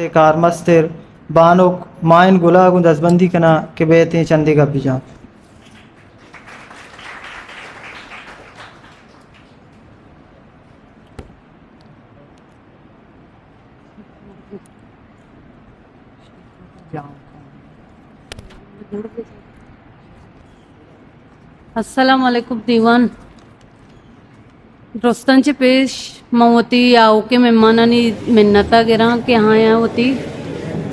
car मस्तिर बानुक mine गुलागु दसबंदी कना के बेते चंदी का बिजा अस्सलाम वालेकुम दीवान दोस्तांचे पेश मवती यावके मेहमानांनी मिन्नता गिरा की हाँ या होती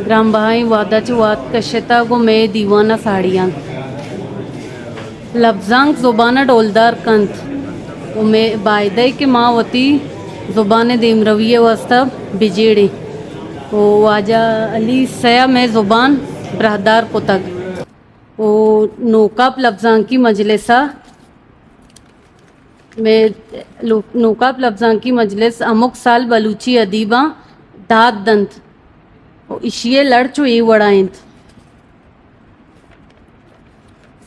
ग्राम बहाई वादाची वाद कशेता गो मे दीवाना साड़ियां लफ्जांक जुबाना डोलदार कंत उमे बायदे के माँ होती जुबान दीम रविये वास्ता बिजेड़े ओ वाजा अली सया में जुबान बरहदार पुतग ओ नोकाब लफ्जां की मजलिसा में नोकाब लफ्जां की मजलिस अमुक साल बलूची अदीबा दाद दंत ओ इशिये लड़चो ये वड़ाइंत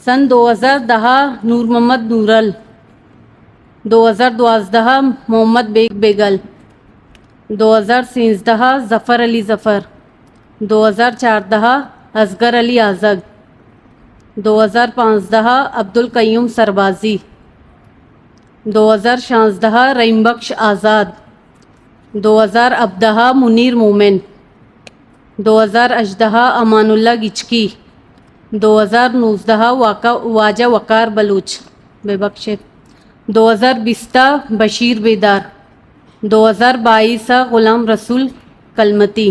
सन 2010 नूर मोहम्मद नूरल 2012 मोहम्मद बेग बेगल 2013 जफ़र अली ज़फ़र 2014 असगर अली आज़द 2015 अब्दुल कय्यूम सरबाजी 2016 रहीम बख्श आज़ाद 2018 मुनीर मोमिन 2018 अमानुल्लाह गिचकी 2019 वाजा वकार बलूच बेबख्शे 2020 बशीर बेदार 2022 ग़ुलाम रसूल कलमती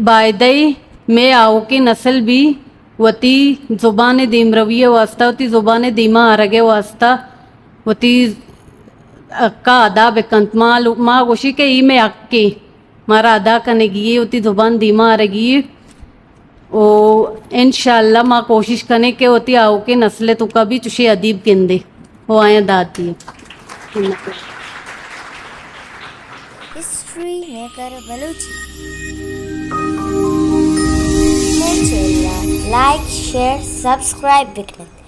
बायदई में आओ के नस्ल भी वती ज़ुबान दीम रविये वास्ता वती ज़ुबान दीमा आरगे वास्ता वती का अदा बेकंत माँ गोशी के ई में अक्के मारा अदा करने की वती ज़ुबान दीमा आरगी ओ इंशाल्लाह माँ कोशिश करने के होती आओ के नस्ल तो कभी चुशे अदीब किंदे वो आया दाती history maker Balochi like share subscribe बिकने